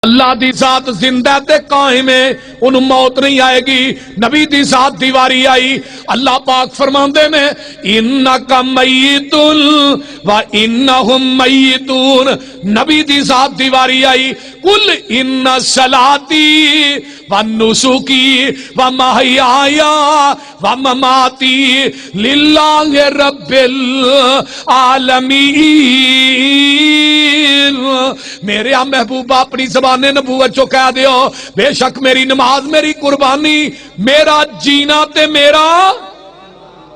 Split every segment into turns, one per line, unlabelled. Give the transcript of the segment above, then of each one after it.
اللہ دی ذات زندہ تے قائم ہے، انہوں موت نہیں آئے گی۔ نبی دی ذات دیواری آئی، اللہ پاک فرماندے نے انکا میتن و انہم میتون، نبی دی ذات دیواری آئی قل ان صلاتی و نسکی و محیایا و مماتی للہ رب العالمین۔ میرے محبوبہ اپنی زبان نبوت جو کہہ دیو، بے شک میری نماز، میری قربانی، میرا جینا تے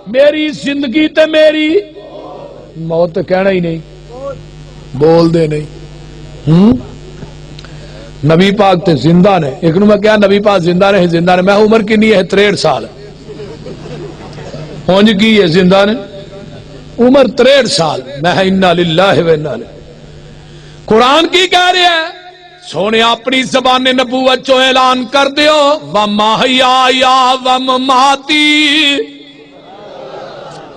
میری زندگی تے میری موت تے کہنا ہی نہیں، بول دے نہیں۔ نبی پاک تے زندہ نے، ایک نو میں کہا نبی پاک زندہ رہے، زندہ نے، میں عمر کی نہیں ہے 63 سال ہونج کی ہے، زندہ نے عمر 63 سال، میں انا للہ و انا الیہ۔ قرآن کی کہہ رہے ہیں سونے اپنی زبان نبوت جو اعلان کر دیو وَمَحْيَايَ وَمَمَاتِي،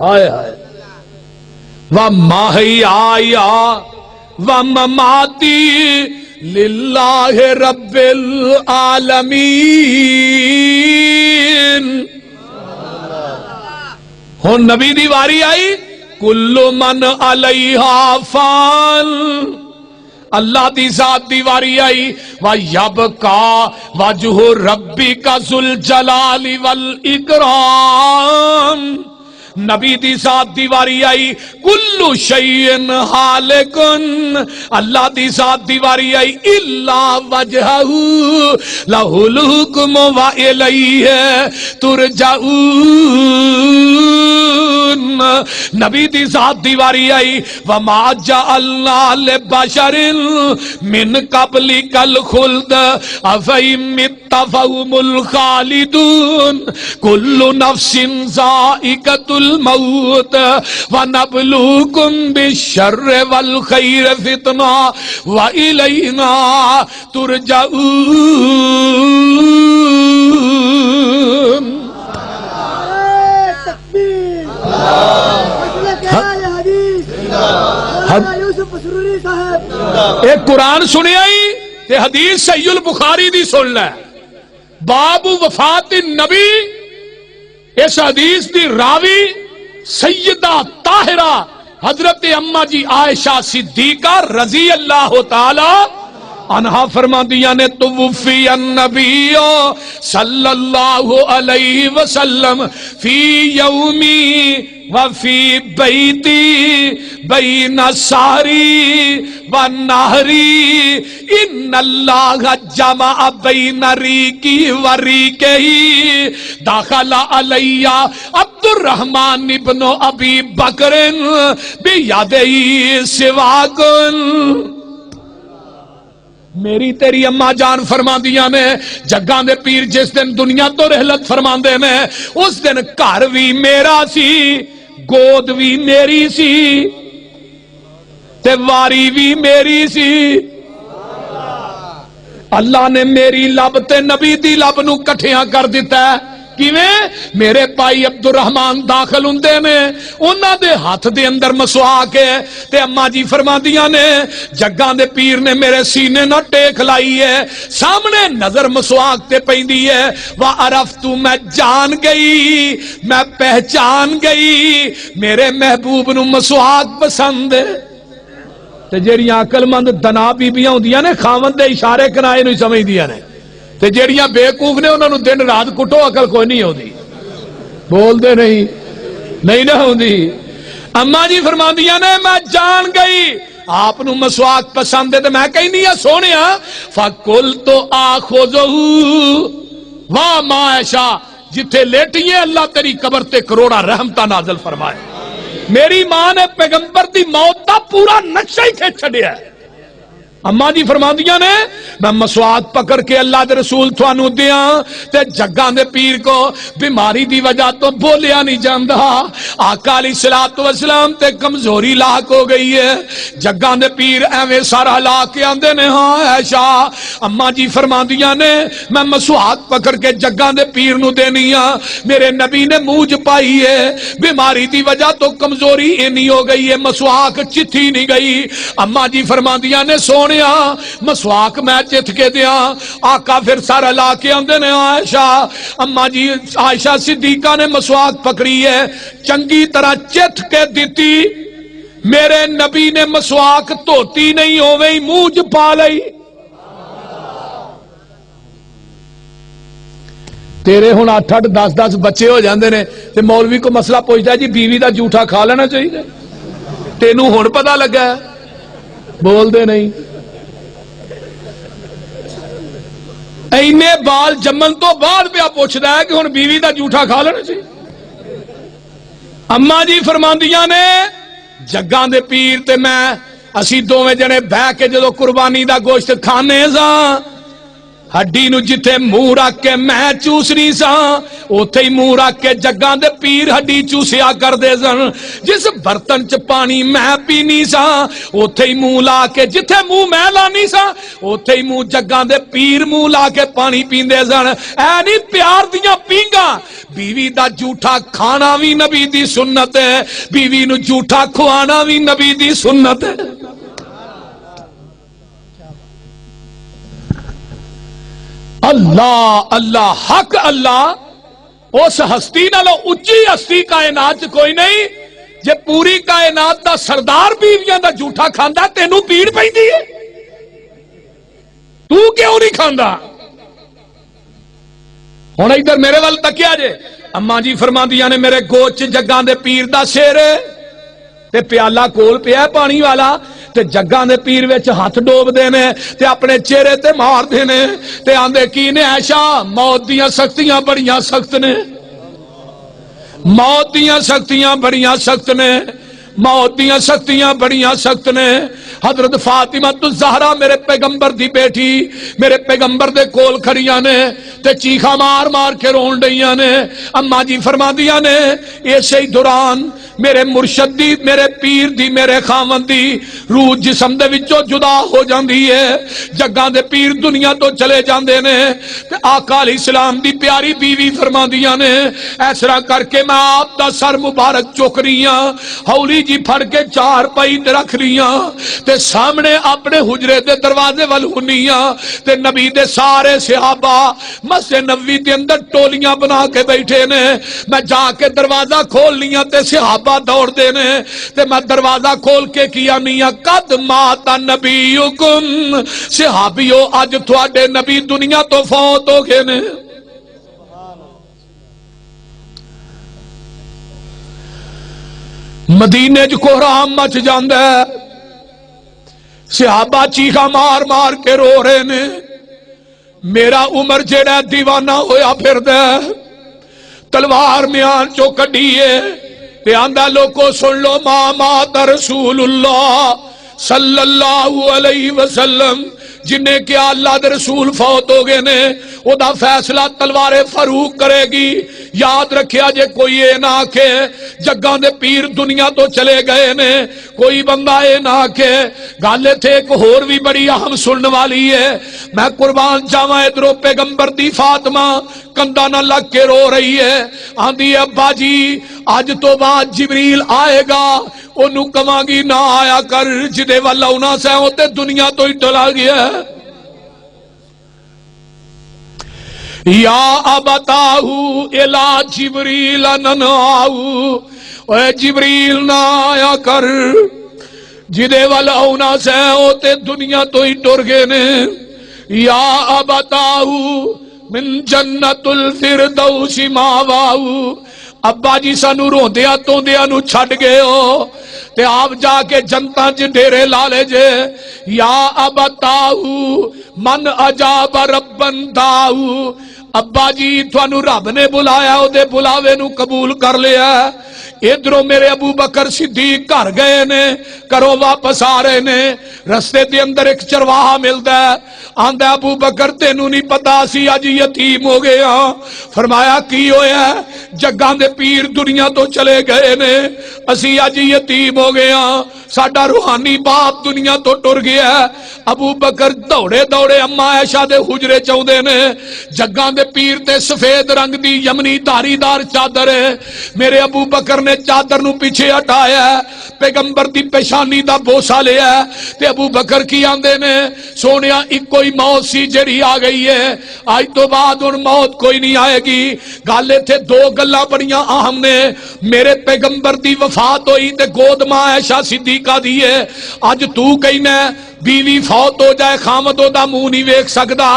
آئے آئے وَمَحْيَايَ وَمَمَاتِي لِلَّهِ رَبِّ الْعَالَمِينَ۔ ہون نبی دی واری آئی کُلُّ مَنْ عَلَيْهَا فَانٍ، اللہ دی ذات دیواری آئی وَيَبْقَى وَجْهُ رَبِّكَ ذُو الْجَلَالِ وَالْإِكْرَامِ، نبی دی ذات دیواری آئی کُلُّ شَيْءٍ حَالِقٌ، اللہ دی ذات دیواری آئی إِلَّا وَجْهَهُ لَهُ الْحُكْمُ وَإِلَيْهِ تُرْجَعُونَ، نبی دی ذات دیواری آئی وَمَا جَعَلْنَا لِبَشَرٍ مِّن قَبْلِكَ الْخُلْدَ أَفَإِن مِّتَّ فَهُمُ الْخَالِدُونَ كُلُّ نَفْسٍ ذَائِقَةُ الموت ونبلوكم بالشر والخير فتنة وإلينا ترجعون۔ ایک قرآن سنے آئی تے حدیث صحیح البخاری دی سن لے، باب وفات النبی، اس حدیث دی راوی سیدہ طاہرہ حضرت اماں جی عائشہ صدیقہ رضی اللہ تعالی عنہا فرما دیا نے توفی النبی صلی اللہ علیہ وسلم فی یومی وفی بیتی بین ساری ونہری ان اللہ جمع بین ریکی وریکہی داخل علی عبد الرحمن ابن ابی بکر بیادہی سواکن۔ میری تیری اماں جان فرما دیا نے جگاں دے پیر جس دن دنیا تو رحلت فرما دے نے اس دن گھر بھی میرا سی، گود بھی میری سی تے واری بھی میری سی۔ اللہ نے میری لب تے نبی دی لب نو کٹھیاں کر دیتا ہے، کیویں؟ میرے پائی عبد الرحمن داخل ہوندے نے، انہاں دے ہاتھ دے اندر مسواک ہے تے اماں جی فرما دیاں نے جگاں دے پیر نے میرے سینے نہ ٹیک لائی ہے، سامنے نظر مسواک تے پیندی ہے، وَعَرَفْتُ میں جان گئی، میں پہچان گئی میرے محبوب نو مسواک پسند ہے۔ تے جیڑیاں عقل مند دنا بیبیاں ہوندیاں نے خاوند دے اشارے کنائے نہیں سمجھ دیاں نے، تے جیڑیاں بے وقوف نے انہوں نے دن رات کٹو، عقل کوئی نہیں ہوندی، بول دے نہیں نہ ہوندی۔ اماں جی فرما دیا نے میں جان گئی آپ نو مسواک پسند ہے، تے میں کہیں نہیں ہے سونیا فَقُلْتُ آخُذُهُ واہ ماں عائشہ جتھے لیٹی ہیں اللہ تیری قبر تے کروڑا رحمتہ نازل فرمائے۔ میری ماں نے پیغمبر دی موت دا پورا نقشہ ہی کھینچ چھڑیا ہے۔ اماں جی فرما دیا نے میں مسواک پکڑ کے اللہ دے رسول تھانو دیاں تے جگاں دے پیر کو بیماری دی وجہ تو بولیا نہیں جاندا، آقا علیہ السلام تے کمزوری لاحق ہو گئی ہے، جگاں دے پیر ایویں سارا لا کے آندے نے ہاں عائشہ۔ اماں جی فرما دیا نے میں مسواک پکڑ کے جگاں دے پیر نو دینی ہاں، میرے نبی نے موج پائی ہے، بیماری دی وجہ تو کمزوری اینی ہو گئی ہے، مسواک چتھی نہیں گئی۔ اماں جی فرما دیا نے سونے سونے مسواک میں چت کے دیا. آقا پھر سارا لا کے آندے نے عائشہ اما جی عائشہ صدیقہ نے مسواک پکڑی ہے چنگی طرح چت کے دیتی. میرے نبی نے مسواک دھوتی نہیں ہوئی منہ چ پا لئی. تیرے ہن 8-8 10-10 بچے ہو جاندے نے تے مولوی کو مسئلہ پوچھتا ہے جی بیوی دا جھوٹا کھا لینا چاہیے. تینوں ہن پتہ لگا ہے بول دے نہیں. اینے بال جمن تو بعد پہ پوچھتا ہے کہ ہن بیوی دا جھوٹا کھا لینا چاہیے. اما جی فرماندیاں نے جگاں دے پیر تے میں اسی دوویں جنے بہ کے جدو قربانی دا گوشت کھانے ساں ہڈی نو جتھے منہ رکھ کے میں چوسنی سا اوتھے ہی منہ رکھ کے جگاں دے پیر ہڈی چوسیا کردے سن. جس برتن چ پانی میں پینی سا اوتھے ہی منہ لا کے جتھے منہ میں لانی سا اوتھے ہی منہ جگاں دے پیر منہ لا کے پانی پیندے سن. اے نہیں پیار دیاں پینگاں. بیوی دا جھوٹا کھانا بھی نبی دی سنت ہے بیوی نو جھوٹا کھوانا بھی نبی دی سنت ہے. اللہ اللہ حق اللہ اس ہستی نالو اچھی ہستی کائنات کوئی نہیں. جے پوری کائنات دا سردار بیویاں دا جھوٹا کھاندا تینوں پیڑ پیندی ہے تو کیوں نہیں کھاندا. ہن ادھر میرے ول تکیا جے اما جی فرماندیاں نے میرے گوچ جگاں دے پیر دا سر تے پیالہ کول پیا پانی والا تے جگاں دے پیر وچ ہاتھ ڈوب دینے تے اپنے چہرے تے مار دینے تے آندے کی نے عائشہ موت دیاں سختیاں بڑیاں سخت نے موت دیاں سختیاں بڑیاں سخت نے موت دیاں سختیاں بڑیاں سخت نے. حضرت فاطمہ الزہرا میرے پیغمبر دی بیٹی میرے پیغمبر دے کول کھڑیاں نے تے چیخا مار مار کے رون ڈیاں نے. اما جی فرماندیاں نے اسی ہی دوران میرے مرشد دی میرے پیر دی میرے خاوند دی روح جسم دے وچوں جدا ہو جاندی ہے. جگاں دے پیر دنیا تو چلے جاندے نے تے آقا علیہ السلام دی پیاری بیوی فرماندیاں نے اس طرح کر کے میں آپ دا سر مبارک چک رہی ہاں ہولی جی پھڑ کے چار پائی تے رکھ رہی ہاں تے سامنے اپنے حجرے دے دروازے ول ہنی ہاں تے نبی دے سارے صحابہ مسجد نبوی دے اندر ٹولیاں بنا کے بیٹھے نے. میں جا کے دروازہ کھول لیا تے صحابہ دوڑ دینے تے میں دروازہ کھول کے کیا میاں قد مات نبیکم صحابیو اج تواڈے نبی دنیا تو فوت ہو گئے نے. مدینے جو کوہرام مچ جاندہ ہے صحابہ چیخا مار مار کے رو رہے نے. میرا عمر جیڑا دیوانہ ہویا پھر دے تلوار میان چو کڈیے تے آندہ لوگوں سن لو ما مات رسول اللہ صلی اللہ علیہ وسلم جنہیں کیا اللہ دے رسول فوت ہو گئے نے او دا فیصلہ تلوار فاروق کرے گی. یاد رکھیا جے کوئی اے نہ کہ جگاں دے پیر دنیا تو چلے گئے نے کوئی بندہ اے نہ کہ گالے تھے ایک ہور بھی بڑی اہم سنن والی ہے. میں قربان جاواں ادھروں پیغمبر دی فاطمہ کندھا نہ لگ کے رو رہی ہے آندھی ابا جی اج تو بعد جبریل آئے گا انہوں کہاں گی نہ آیا کر جدے والا انہاں سے ہوتے دنیا تو ہی ٹلا گیا ہے. یا ابتاہو الا جبریل ننآہو اے جبریل نہ آیا کر جدے والا انہاں سے ہوتے دنیا تو ہی ٹر گئے نے. یا ابتاہو من جنت الفردوس ماواہو ابا جی سانو روندیا توندیا نو چھڈ گئے ہو تے آپ جا کے جنتاں چ ڈیرے لا لے جے. یا ابتاہو من اجاب ربن داہو ابا جی تھانو رب نے بلایا او دے بلاوے نو قبول کر لیا. ادھروں میرے ابو بکر صدیق گھر گئے نے کرو واپس آ رہے نے رستے دے اندر ایک چرواہا ملدا ہے آندا ابو بکر تینوں نہیں پتا سی اج یتیم ہو گئے ہاں. فرمایا کی ہویا جگاں دے پیر دنیا تو چلے گئے نے اسی اج یتیم ہو گئے ہاں ساڈا روحانی باپ دنیا تو ٹر گیا ہے. ابو بکر دوڑے دوڑے اما عائشہ دے حجرے چاہندے نے جگاں دے پیر تے سفید رنگ دی یمنی دھاری دار چادر ہے. میرے ابو بکر نے چادر نو پیچھے ہٹایا پیغمبر دی پیشانی دا بوسا لیا تے ابو بکر کی آندے نے سونیا ایک کوئی موت سی جڑی آ گئی ہے آج تو بعد ان موت کوئی نہیں آئے گی گالے تھے دو گلہ بڑیاں اہم نے میرے پیغمبر دی وفات ہوئی تے گود ماں عائشہ صدیقہ دیئے آج تو کہنا بیوی فوت ہو جائے خامد او دا منہ نہیں ویکھ سکدا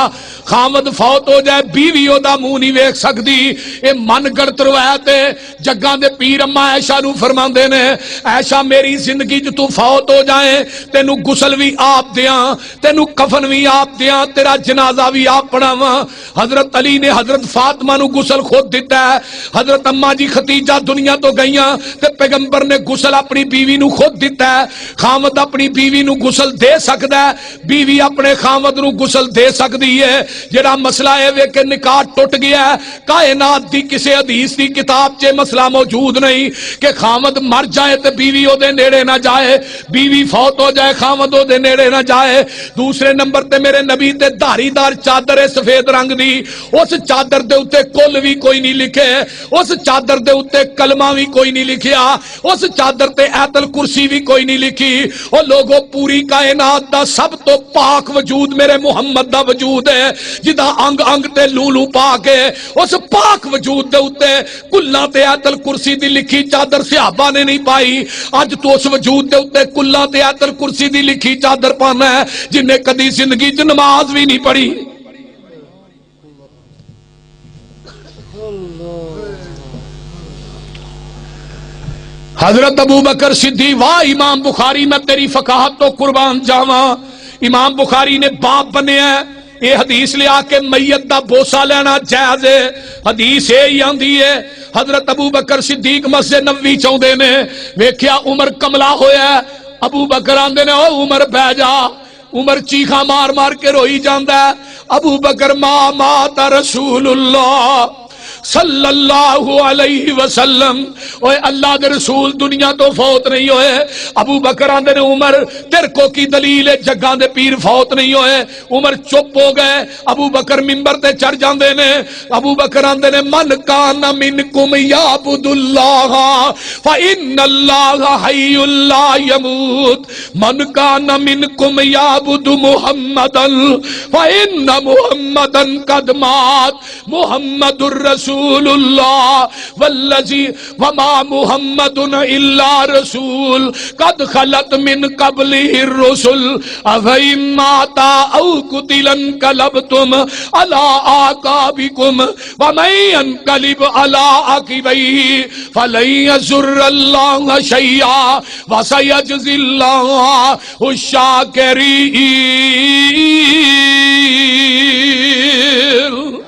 خامد فوت ہو جائے بیوی او دا منہ نہیں ویکھ سکدی اے من گڑت روایت ہے جگاں دے پیر اما عائشہ نو فرماندے نے عائشہ میری زندگی جو تو فوت ہو جائے تینو غسل بھی آپ دیاں تینو کفن بھی آپ دیاں تیرا جنازہ بھی آپ پڑھاواں حضرت علی نے حضرت فاطمہ نو غسل خود دیتا ہے حضرت اما جی ختیجہ دنیا تو گئیاں تے پیغمبر نے غسل اپنی بیوی نو خود دیتا ہے خامد اپنی بیوی نو غسل دے سکدا ہے بیوی اپنے خامد نو غسل دے سکدی ہے جڑا مسئلہ ہے وے کہ نکاح ٹوٹ گیا ہے کائنات دی کسے حدیث دی کتاب چے مسئلہ موجود نہیں کہ خامد مر جائے تے بیوی او دے نیڑے نہ جائے بیوی فوت ہو جائے خامد او دے نیڑے نہ جائے دوسرے نمبر تے میرے نبی تے دھاری دار چادر ہے سفید رنگ دی اس چادر دے اوتے کل بھی کوئی نہیں لکھے اس چادر دے اوتے کلمہ بھی کوئی نہیں لکھیا اس چادر تے آیت الکرسی بھی کوئی نہیں لکھی او لوگوں پوری کائنات دا سب تو پاک وجود میرے محمد دا وجود ہے جدا انگ انگ تے لولو پاک ہے اس پاک وجود دے اوتے کلاں تے آیت الکرسی دی لکھی چادر صحابہ نے نہیں پائی اج تو اس وجود دے اوتے کلاں تے آیت الکرسی دی لکھی چادر پانا ہے جن نے کدی زندگی چ نماز بھی نہیں پڑھی حضرت ابو بکر صدیق واہ امام بخاری میں تیری فقاہت تو قربان جاواں امام بخاری نے باپ بنیا ہے یہ حدیث لیا کہ میت دا بوسا لینا جائز ہے حدیث ہی آندی ہے حضرت ابو بکر صدیق مسجد نبوی چاہندے نے ویکھیا عمر کملا ہویا ہے ابو بکر آندے نے او عمر بہ جا عمر چیخا مار مار کے روئی جاندا ہے ابو بکر ما مات رسول اللہ صلی اللہ علیہ وسلم اوے اللہ دے رسول دنیا تو فوت نہیں ہوئے ابو بکر آندے نے عمر تیرے کو کی دلیل ہے جگاں دے پیر فوت نہیں ہوئے عمر چپ ہو گئے ابو بکر منبر تے چڑھ جاندے نے ابو بکر آندے نے من کان منکم یعبد اللہ فإن اللہ حی لا یموت من کان منکم یعبد محمدا فإن محمدا قد مات محمد الرسول اللہ والذی وما محمد الا رسول قد خلت من قبله الرسل افإن مات او قتل انقلبتم على اعقابكم ومن ينقلب على عقبيه فلن يضر الله شيئا وسيجزي الله الشاكرين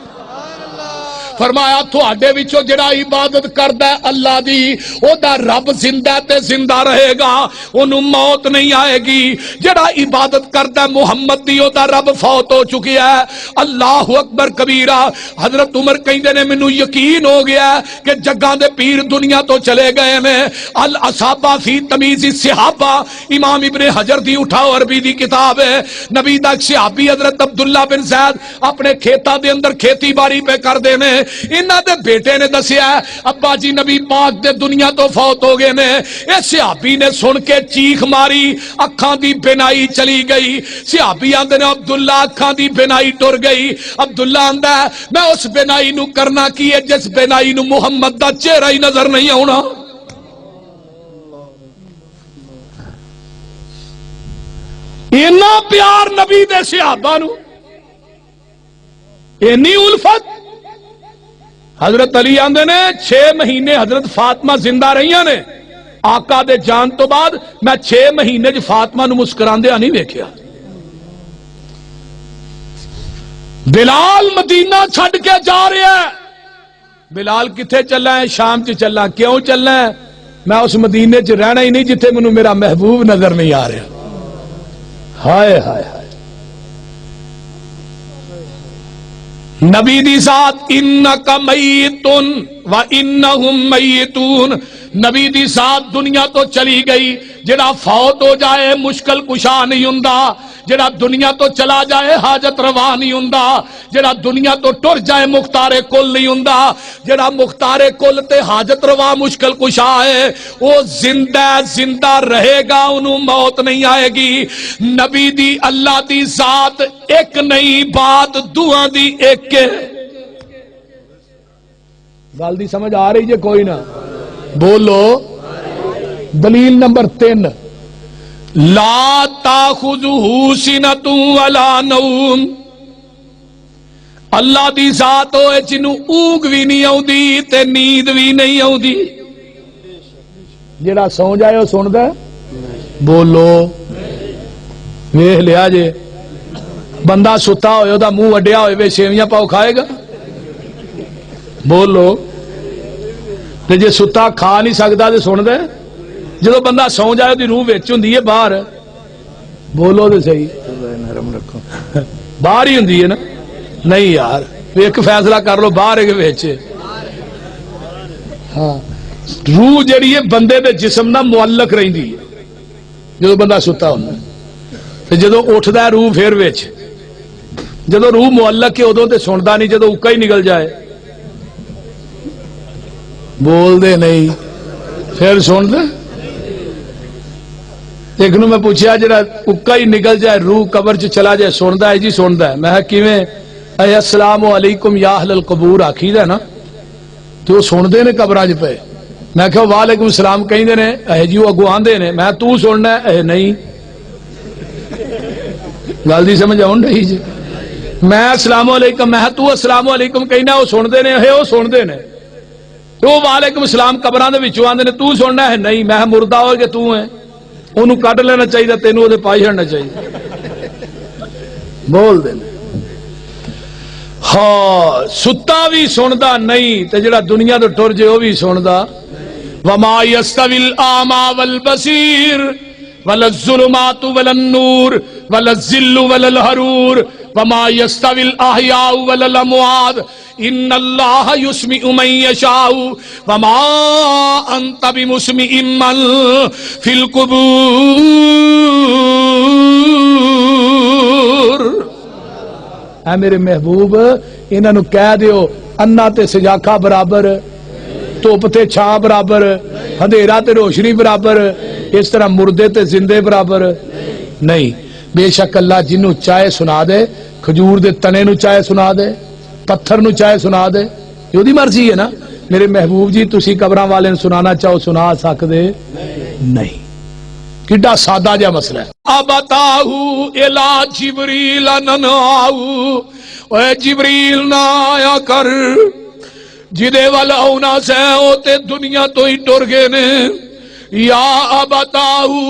فرمایا تھوڑے وچوں جڑا عبادت کردا ہے اللہ دی او دا رب زندہ تے زندہ رہے گا اونوں موت نہیں آئے گی جڑا عبادت کردا ہے محمد دی او دا رب فوت ہو چکیا ہے اللہ اکبر کبیرہ حضرت عمر کہندے نے مینوں یقین ہو گیا کہ جگاں دے پیر دنیا تو چلے گئے نے الاصابہ فی تمیز الصحابہ امام ابن حجر دی اٹھاؤ عربی دی کتاب ہے نبی دا صحابی حضرت عبداللہ بن زید اپنے کھیتاں دے اندر کھیتی باڑی پہ کردے نے انہاں دے بیٹے نے دسیا ابا جی نبی پاک دے دنیا تو فوت ہو گئے نے اے صحابی نے سن کے چیخ ماری اکھاں دی بینائی چلی گئی صحابی آندے نے عبداللہ اکھاں دی بینائی ٹر گئی عبداللہ آندا ہے میں اس بینائی نو کرنا کی ہے جس بینائی نو محمد دا چہرہ ہی نظر نہیں آنا اینا پیار نبی دے صحابہ نو اینی الفت حضرت علی آندے نے 6 مہینے حضرت فاطمہ زندہ رہیاں نے آقا دے جان تو بعد میں 6 مہینے جو فاطمہ نو مسکراندے نہیں ویکھیا بلال مدینہ چھڈ کے جا رہا ہے بلال کتھے چلنا ہے شام چ چلنا کیوں چلنا ہے میں اس مدینے چ رہنا ہی نہیں جتھے مینوں میرا محبوب نظر نہیں آ رہا ہائے ہائے ہائے نبی دی ذات انکا میتن و انہم میتون نبی دی ذات دنیا تو چلی گئی جڑا فوت ہو جائے مشکل کشا نہیں ہوندا جڑا دنیا تو چلا جائے حاجت روا نہیں ہوندا، جڑا دنیا تو ٹر جائے مختار کل نہیں ہوندا، جڑا مختار کل تے حاجت روا مشکل کشا ہے وہ زندہ رہے گا، انہوں موت نہیں آئے گی۔ نبی دی اللہ دی ذات ایک نہیں، بات دعا دی ایک ہے۔ گل دی سمجھ آ رہی جے کوئی نہ بولو۔ دلیل نمبر 3، لا تاخذہ سنۃ ولا نوم، اللہ دی ذات ہوئے جنوں اونگ بھی نہیں آؤندی تے نیند بھی نہیں آؤندی۔ جڑا سو جائے وہ سندا ہے؟ بولو، ویکھ لیا جے بندہ ستا ہوئے او دا منہ وڈیا ہوئے وے سیویاں پاؤ کھائے گا؟ بولو۔ تے جے ستا کھا نہیں سکدا تے سندا ہے؟ جدو بندہ سو جائے دی روح وچ ہوندی ہے باہر، بولو تے صحیح، نرم رکھو، باہر ہی ہوندی ہے نا؟ نہیں یار، ایک فیصلہ کر لو باہر ہے کہ وچ؟ ہاں، روح جڑی ہے بندے دے جسم نال معلق رہندی ہے جدو بندہ ستا ہوندا ہے، تے جدو اٹھدا ہے روح پھر وچ، جدو روح معلق ہے ادوں تے سندا نہیں، جدو اکا ہی نکل جائے بول دے نہیں پھر سن دے۔ ایک نو میں پوچھا جڑا اکا ہی نکل جائے روح قبر چ چلا جائے سندا ہے؟ جی سندا ہے۔ میں کیویں؟ اے السلام علیکم یا اہل القبور آکھی دا نا، تو وہ سندے نے قبراں چ پے۔ میں کہ وعلیکم السلام کہندے نے، اے جی وہ اگوں آندے نے، میں تو سننا ہے؟ اے نہیں، گل دی سمجھ آون رہی جی؟ میں السلام علیکم، میں تو السلام علیکم کہنا، وہ سندے نے، اے وہ سندے نے، تو وعلیکم السلام قبراں دے وچوں آندے نے، تو سننا ہے؟ نہیں، میں مردہ ہو کے تو ہے، انہوں کٹ لینا چاہیے، تینوں وہ پائی چڑنا چاہیے، بول دے۔ ہاں، ستا بھی سندا نہیں تے جڑا دنیا تو ٹر جے وہ بھی سندا۔ وما یستوی الاعمی والبصیر ولا الظلمات ولا النور ولا الظل ولا الحرور وما یستوی الاحیاء ولا الاموات ان اللہ یسمع من یشاء وما انت بمسمع من فی القبور۔ اے میرے محبوب، انہاں نو کہہ دیو انا تے سجاکھا برابر، دھوپ تے چھاں برابر، اندھیرا تے روشنی برابر، اس طرح مردے تے زندے برابر نہیں۔ بے شک اللہ جنوں چاہے سنا دے، کھجور دے تنے نو چاہے سنا دے، پتھر نو چاہے سنا دے، یہ دی مرضی ہے نا۔ میرے محبوب جی تسی قبراں والے نے سنانا چاہو سنا سکدے نہیں۔ کڈا سادہ جا مسئلہ ہے۔ ابتاہو الی جبریل ننہاہو، اے جبریل نہ آیا کر، جدے والا ہونا سے ہوتے دنیا تو ہی ٹر گئے نے۔ یا ابتاہو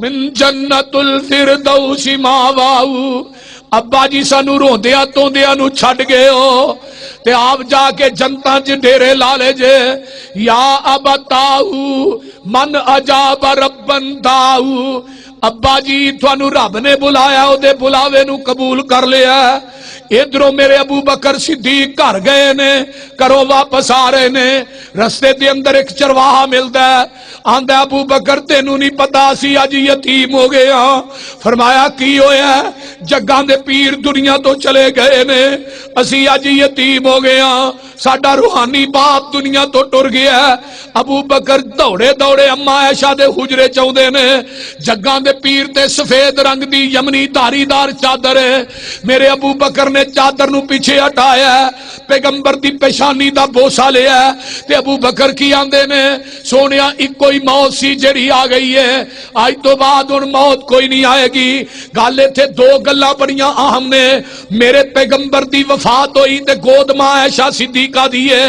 من جنت الفردوس ماواہو، ابا جی سانو روندیا توندیا نو چھڈ گئے ہو تے آپ جا کے جنتاں چ ڈیرے لا لے جے۔ یا ابتاہو من اجاب ربن داہو، ابا جی تھانو رب نے بلایا، او دے بلاوے نو قبول کر لیا۔ ادھروں میرے ابو بکر صدیق گھر گئے نے، کرو واپس آ رہے نے، رستے دے اندر ایک چرواہا ملدا ہے، آندا ابو بکر تینوں نہیں پتا سی اج یتیم ہو گئے ہاں۔ فرمایا کی ہویا ہے؟ جگاں دے پیر دنیا تو چلے گئے نے، اسی اج یتیم ہو گئے ہاں، ساڈا روحانی باپ دنیا تو ٹر گیا ہے۔ ابو بکر دوڑے دوڑے اما عائشہ دے حجرے چاہندے نے، جگاں دے پیر تے سفید رنگ دی یمنی دھاری دار چادر ہے، میرے ابو بکر نے چادر نو پیچھے ہٹایا ہے، پیغمبر دی پیشانی دا بوسا لیا ہے، تے ابو بکر کی آندے نے سونیا ایک کوئی موت سی جڑی آ گئی ہے، آج تو بعد ان موت کوئی نہیں آئے گی۔ گالے تھے دو گلاں بڑیاں اہم نے، میرے پیغمبر دی وفات ہوئی تے گود ماں عائشہ صدیقہ دی ہے،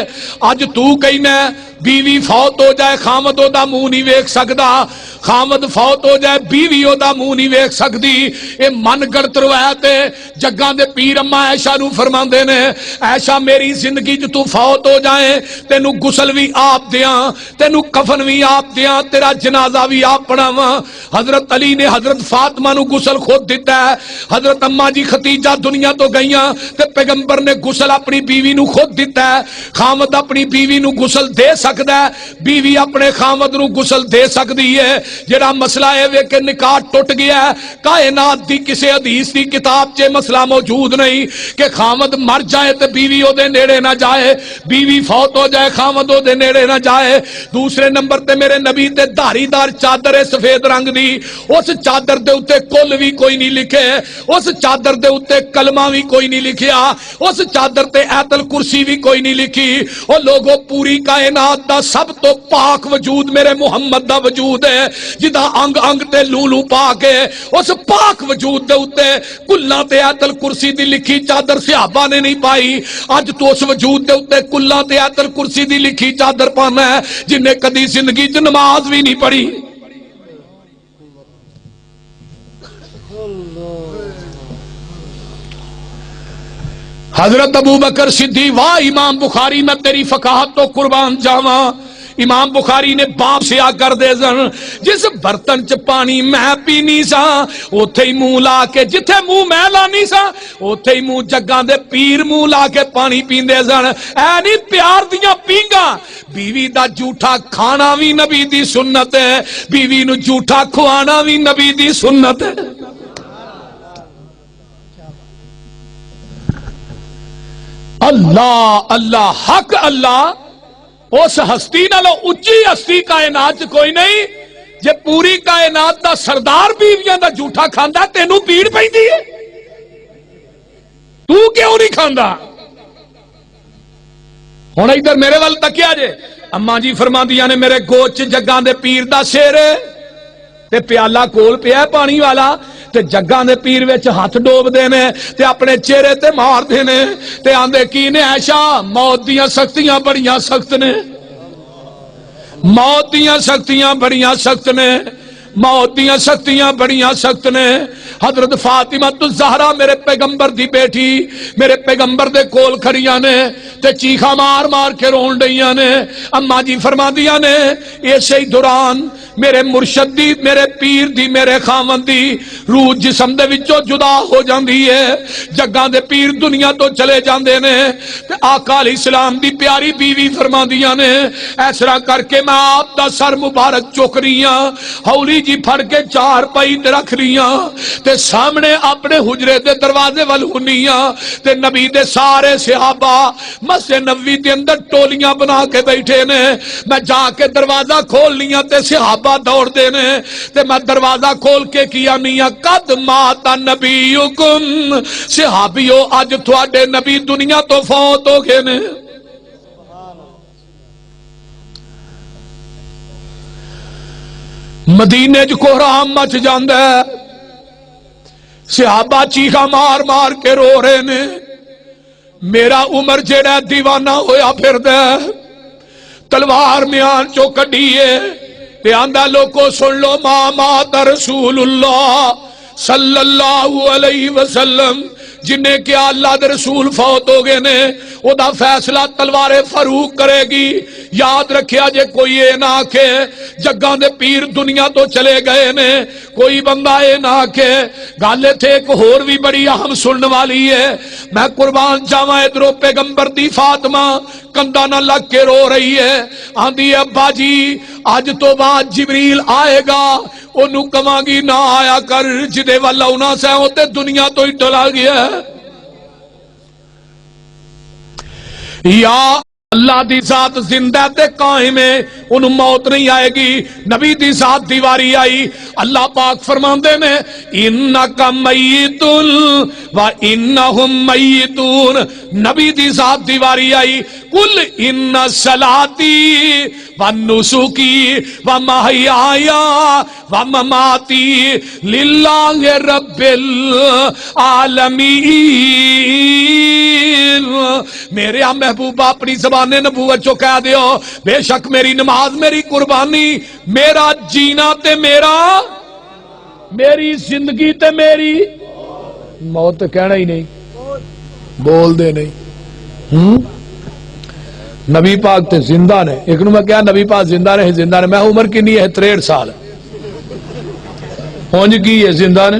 اج تو کہنا بیوی فوت ہو جائے خامد او دا منہ نہیں ویکھ سکدا، خامد فوت ہو جائے بیوی او دا منہ نہیں ویکھ سکدی، اے من گڑت روایت ہے۔ جگاں دے پیر اما عائشہ نو فرماندے نے، عائشہ میری زندگی جو تو فوت ہو جائیں تینو غسل بھی آپ دیاں، تینو کفن بھی آپ دیاں، تیرا جنازہ بھی آپ پڑھاواں۔ حضرت علی نے حضرت فاطمہ نو غسل خود دیتا ہے، حضرت اما جی ختیجہ دنیا تو گئیاں تے پیغمبر نے غسل اپنی بیوی نو خود دیتا ہے۔ خامد اپنی بیوی نو غسل دے سکتا سکتا ہے, بیوی اپنے خامد نو غسل دے سکتی ہے. جڑا مسئلہ ہے وے کہ نکاح ٹوٹ گیا ہے, کائنات دی کسے حدیث دی کتاب چ مسئلہ موجود نہیں کہ خامد مر جائے تے بیوی او دے نیڑے نہ جائے, بیوی فوت ہو جائے خامد او دے نیڑے نہ جائے. دوسرے نمبر تے میرے نبی تے دھاری دار چادر ہے سفید رنگ دی, اس چادر دے اوتے کل بھی کوئی نہیں لکھے, اس چادر دے اوتے کلمہ بھی کوئی نہیں لکھیا, اس چادر تے ایت الکرسی بھی کوئی نہیں لکھی. او لوگوں پوری کائنات دا سب تو پاک وجود میرے محمد دا وجود ہے, جدا انگ انگ تے لولو پاک ہے. اس پاک وجود دے اوتے کلاں تے ایت الکرسی دی لکھی چادر صحابہ نے نہیں پائی. اج تو اس وجود دے اوتے کلاں تے ایت الکرسی دی لکھی چادر پانا ہے جن نے کدی زندگی چ نماز بھی نہیں پڑھی. حضرت ابو بکر صدیق, واہ امام بخاری میں تیری فقاہت تو قربان جاواں. امام بخاری نے باپ سے آ کر دے سن, جس برتن چ پانی میں پینی سا اوتھے ہی منہ لا کے, جتھے منہ میں لانی سا اوتھے ہی منہ جگاں دے پیر منہ لا کے پانی پیندے سن. اے نہیں پیار دیاں پینگاں. بیوی دا جھوٹا کھانا بھی نبی دی سنت ہے, بیوی نو جھوٹا کھوانا بھی نبی دی سنت ہے. اللہ اللہ حق اللہ, اس ہستی نالو اچھی ہستی کائنات کوئی نہیں. جے پوری کائنات دا سردار بیویاں دا جھوٹا کھاندا تینوں پیڑ پیندی ہے, تو کیوں نہیں کھاندا؟ ہن ادھر میرے ول تکیا جے, اما جی فرماندیاں نے میرے گوچ جگاں دے پیر دا سیر تے پیالہ کول پیا پانی والا, تے جگاں دے پیر وچ ہاتھ ڈوب دے نے تے اپنے چہرے تے مار دے نے تے آندے کی نے عائشہ موت دیاں سختیاں بڑیاں سخت نے, موت دیاں سختیاں بڑیاں سخت نے, موت دیاں سختیاں بڑیاں سخت نے. حضرت فاطمہ الزہرا میرے پیغمبر دی بیٹی میرے پیغمبر دے کول کھڑیاں نے تے چیخا مار مار کے رون ڈیاں نے. اما جی فرماندیاں نے اسی ہی دوران میرے مرشد دی, میرے پیر دی, میرے خاوند دی روح جسم دے وچوں جدا ہو جاندی ہے. جگاں دے پیر دنیا تو چلے جاندے نے تے آقا علیہ السلام دی پیاری بیوی فرماندیاں نے اس طرح کر کے میں آپ دا سر مبارک چک رہی ہاں, ہولی جی پھڑ کے چار پائی تے رکھ رہی ہاں تے سامنے اپنے حجرے دے دروازے ول ہونی ہاں تے نبی دے سارے صحابہ مسجد نبوی دے اندر ٹولیاں بنا کے بیٹھے نے. میں جا کے دروازہ کھول لیاں تے صحابہ دوڑ دے نے تے میں دروازہ کھول کے کیا میاں قد مات نبیکم, صحابیو اج تواڈے نبی دنیا تو فوت ہو گئے نے. مدینے جو کوہرام مچ جاندہ ہے, صحابہ چیخا مار مار کے رو رہے نے. میرا عمر جیڑا دیوانہ ہویا پھر دے, تلوار میان چو کڈیے تے آندہ لوگوں سن لو ما مات رسول اللہ صلی اللہ علیہ وسلم, جنہیں کیا اللہ دے رسول فوت ہو گئے نے او دا فیصلہ تلوار فاروق کرے گی. یاد رکھیا جے کوئی اے نہ کہ جگاں دے پیر دنیا تو چلے گئے نے, کوئی بندہ اے نہ کہ گالے تھے ایک ہور بھی بڑی اہم سنن والی ہے. میں قربان جاواں ادھروں پیغمبر دی فاطمہ کندھا نہ لگ کے رو رہی ہے, آندی ہے ابا جی آج تو بعد جبریل آئے گا, انہوں کہاں گی نہ آیا کر, جدے والا انہاں سے ہوتے دنیا تو ہی ٹلا گیا ہے. یا اللہ دی ذات زندہ تے قائم ہے, انہوں موت نہیں آئے گی. نبی دی ذات دیواری آئی, اللہ پاک فرماندے نے انکا میتون و انہم میتون. نبی دی ذات دیواری آئی, کل ان صلاتی و نسکی و محیایا و مماتی للہ رب العالمین. میرے محبوبہ اپنی زبان نبوت جو کہہ دیو, بے شک میری نماز میری قربانی, میرا جینا تے میرا, میری زندگی تے میری موت تے کہنا ہی نہیں, بول دے نہیں. نبی پاک تے زندہ نے, ایک نو میں کہا نبی پاک زندہ رہے, زندہ نے. میں عمر کی نہیں ہے 63 سال, ہونج کی ہے زندہ نے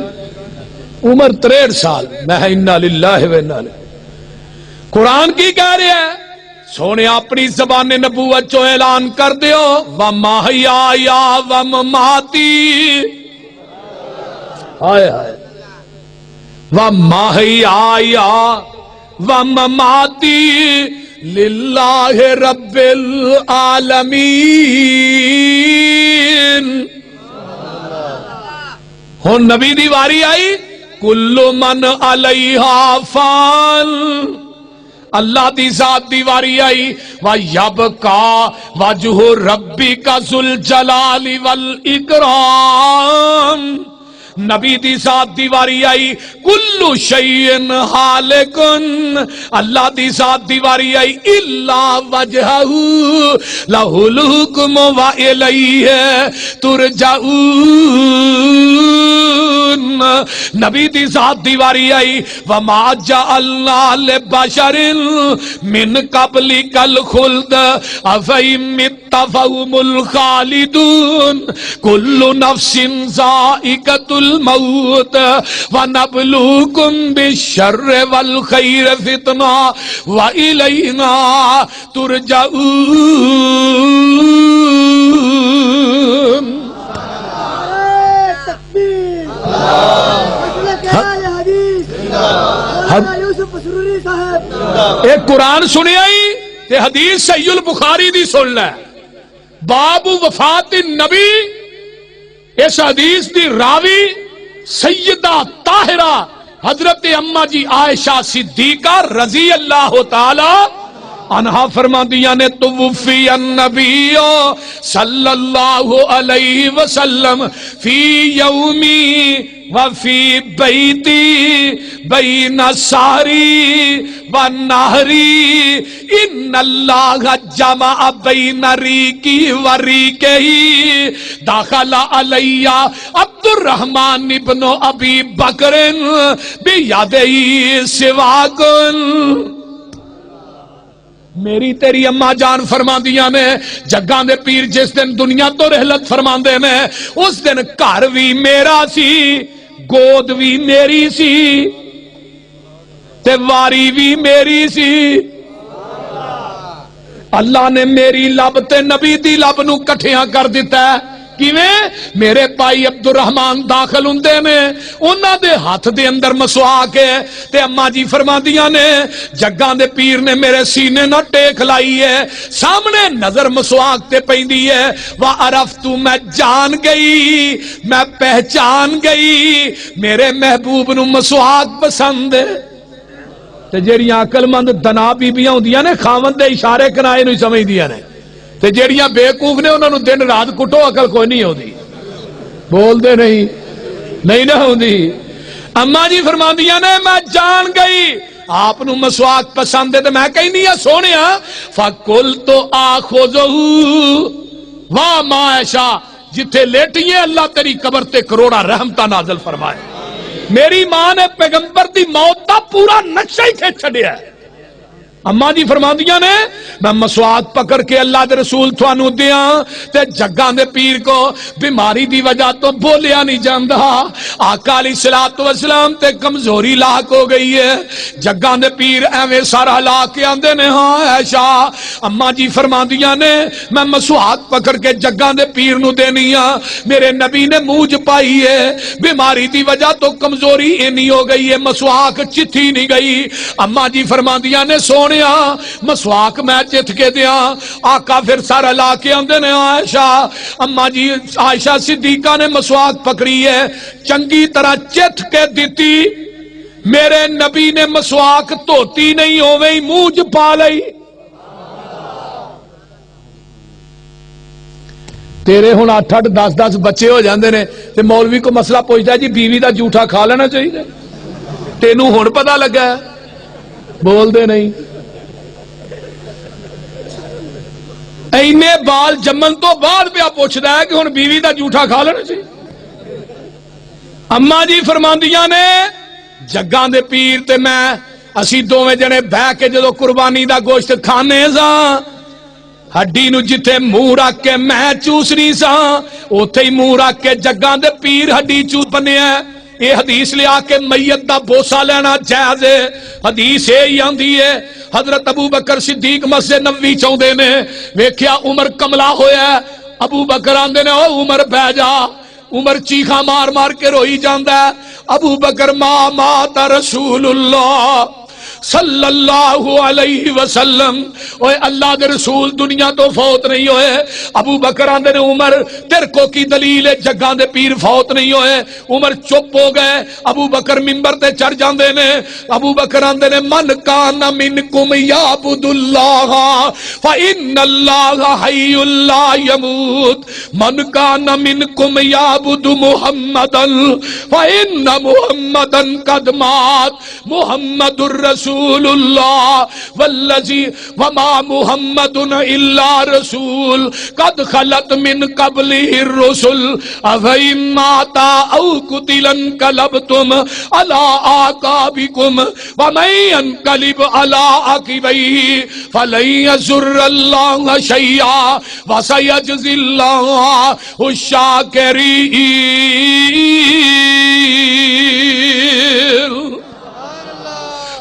عمر 63 سال. میں انا للہ و انا الیہ. قرآن کی کہہ رہے ہیں سونے اپنی زبان نبوت چو اعلان کر دیو وَمَحْيَايَ وَمَمَاتِي ہائے ہائے وَمَحْيَايَ وَمَمَاتِي لِلَّهِ رَبِّ الْعَالَمِينَ۔ ہن نبی دی واری آئی کل من علیہا فان، اللہ دی ذات دی واری آئی وَيَبْقَى وَجْهُ رَبِّكَ ذُو الْجَلَالِ وَالْإِكْرَامِ، نبی دی ذات دی واری آئی کل شیء حالق، اللہ دی ذات دی واری آئی الا وجہہ لہ الحکم وإلیہ ترجعون، نبی دی ذات دی واری آئی وما جعلنا لبشر من قبلک الخلد افئن مت فهم الخالدون، کل نفس ذائقۃ الموت ونبلوکم بالشر والخیر فتنہ وإلینا ترجعون۔ ایک قرآن سنی آئی تے حدیث صحیح البخاری دی سن لے، باب وفات النبی، اس حدیث دی راوی سیدہ طاہرہ حضرت اماں جی عائشہ صدیقہ رضی اللہ تعالی عنہا فرماندیاں نے توفی النبی صلی اللہ علیہ وسلم فی یومی وفی بیتی بین ساری ونہری ان اللہ جمع بین ریکی وریکہی داخل علی عبد الرحمن ابن ابی بکر بیادہی سواکن۔ میری تیری اماں جان فرماندیاں نے جگاں دے پیر جس دن دنیا تو رحلت فرماندے نے اس دن گھر بھی میرا سی، گود بھی میری سی تے واری بھی میری سی۔ اللہ نے میری لب تے نبی دی لب نو کٹھیاں کر دیتا ہے، کیویں؟ میرے پائی عبد الرحمان داخل ہوندے نے، انہاں دے ہاتھ دے اندر مسواک ہے تے اماں جی فرماندیاں نے جگاں دے پیر نے میرے سینے نہ ٹیک لائی ہے، سامنے نظر مسواک تے پیندی ہے، وَعَرَفْتُ میں جان گئی، میں پہچان گئی میرے محبوب نو مسواک پسند ہے۔ تے جیڑیاں عقل مند دنا بیبیاں ہوندیاں نے خاوند دے اشارے کنائے نہیں سمجھدیاں نے، تے جیڑیاں بیوقوف نے انہاں نو دن رات کٹو عقل کوئی نہیں ہوندی، بول دے نہیں نہ ہوندی۔ اماں جی فرماندیاں نے میں جان گئی آپ نو مسواک پسند ہے، تے میں کہنی ہاں سونیا فَقُلْتُ آخُذُهُ واہ ماں عائشہ جتھے لیٹی ہیں اللہ تیری قبر تے کروڑا رحمتہ نازل فرمائے۔ میری ماں نے پیغمبر دی موت دا پورا نقشہ ہی کھینچ چھڈیا ہے۔ اماں جی فرماندیاں نے میں مسواک پکڑ کے اللہ دے رسول تھانوں دیاں تے جگاں دے پیر کو بیماری دی وجہ تو بولیا نہیں جاندا، آقا علیہ الصلوۃ والسلام تے کمزوری لاحق ہو گئی ہے، جگاں دے پیر ایویں سارا لا کے آندے نے ہاں عائشہ۔ اماں جی فرماندیاں نے میں مسواک پکڑ کے جگاں دے پیر نو دینی ہاں، میرے نبی نے موج پائی ہے، بیماری دی وجہ تو کمزوری اینی ہو گئی ہے، مسواک چتھی نہیں گئی۔ اماں جی فرماندیاں نے سونے مسواک میں چت کے دیا، آقا پھر سارا لا کے آندے نے عائشہ۔ اماں جی عائشہ صدیقہ نے مسواک پکڑی ہے، چنگی طرح چت کے دیتی، میرے نبی نے مسواک دھوتی نہیں ہوئی منہ پا لئی۔ تیرے ہن 8-8 10-10 بچے ہو جاندے نے تے مولوی کو مسئلہ پوچھتا ہے جی بیوی دا جھوٹا کھا لینا چاہیے، تینوں ہن پتہ لگا ہے، بول دے نہیں۔ اینے بال جمن تو بعد پہ پوچھتا ہے کہ ہن بیوی دا جھوٹا کھا لینا چاہیے۔ اماں جی فرماندیاں نے جگاں دے پیر تے میں اسی دوویں جنے بہ کے جدو قربانی دا گوشت کھانے ساں، ہڈی نو جتھے منہ رکھ کے میں چوسنی ساں اوتھے ہی منہ رکھ کے جگاں دے پیر ہڈی چوس بنیا ہے۔ یہ حدیث لیا کہ میت دا بوسا لینا جائز ہے، حدیث یہ آندی ہے حضرت ابو بکر صدیق مسجد نبوی چاہتے نے، ویکھیا عمر کملا ہویا ہے، ابو بکر آندے نے او عمر بہ جا، عمر چیخا مار مار کے روئی جاندا ہے، ابو بکر ما مات رسول اللہ صلی اللہ علیہ وسلم، اوے اللہ دے رسول دنیا تو فوت نہیں ہوئے۔ ابو بکر آندے نے عمر تیرے کو کی دلیل ہے جگاں دے پیر فوت نہیں ہوئے؟ عمر چپ ہو گئے، ابو بکر منبر تے چڑھ جاندے نے، ابو بکر آندے نے من کان منکم یعبد اللہ فإن اللہ حی لا یموت، من کان منکم یعبد محمدا فإن محمدا قد مات، محمد الرسول اللہ والذی وما محمد الا رسول قد خلت من قبلہ الرسل افإن مات او قتل انقلبتم علی اعقابکم ومن ينقلب علی عقبیہ فلن یضر اللہ شیئا وسیجزی اللہ الشاکرین۔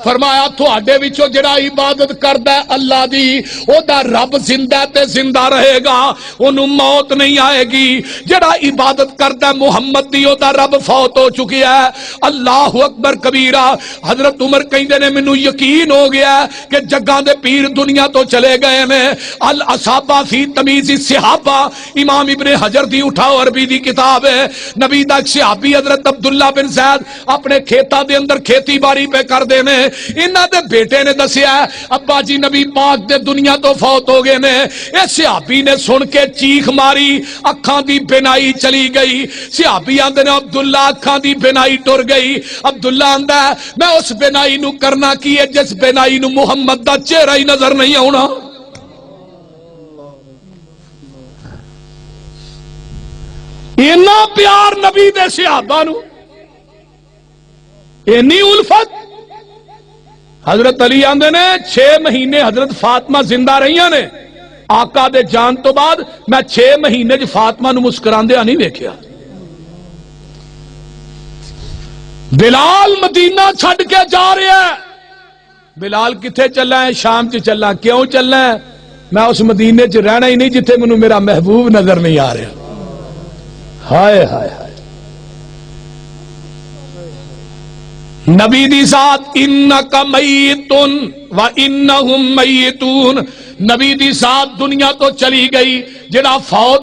فرمایا تھوڑے وچوں جڑا عبادت کردا ہے اللہ دی، او دا رب زندہ تے زندہ رہے گا، انہوں موت نہیں آئے گی۔ جڑا عبادت کردا ہے محمد دی، او دا رب فوت ہو چکی ہے۔ اللہ اکبر کبیرہ۔ حضرت عمر کہندے نے مینوں یقین ہو گیا کہ جگاں دے پیر دنیا تو چلے گئے نے۔ الاصابہ فی تمیز الصحابہ، امام ابن حجر دی اٹھاؤ عربی دی کتاب ہے۔ نبی دا صحابی حضرت عبداللہ بن زید اپنے کھیتاں دے اندر کھیتی باڑی پہ کر دے نے، انہاں دے بیٹے نے دسیا ابا جی نبی پاک دے دنیا تو فوت ہو گئے نے۔ اے صحابی نے سن کے چیخ ماری، اکھاں دی بینائی چلی گئی۔ صحابی آندے نے عبداللہ اکھاں دی بینائی ٹر گئی۔ عبداللہ آندا ہے میں اس بینائی نو کرنا کی ہے جس بینائی نو محمد دا چہرہ ہی نظر نہیں آنا۔ اینا پیار نبی دے صحابہ نو، اینی الفت۔ حضرت علی آندے نے 6 مہینے حضرت فاطمہ زندہ رہیاں نے، آقا دے جان تو بعد میں 6 مہینے جو فاطمہ نو مسکراندیا نہیں ویکھیا۔ بلال مدینہ چھڈ کے جا رہا ہے، بلال کتھے چلا ہے؟ شام چ چلا۔ کیوں چلا ہے؟ میں اس مدینے چ رہنا ہی نہیں جتھے مینوں میرا محبوب نظر نہیں آ رہا۔ ہائے ہائے ہائے نبی دی ذات انکا میتن و انہم میتون، نبی دی ذات دنیا تو چلی گئی، جڑا فوت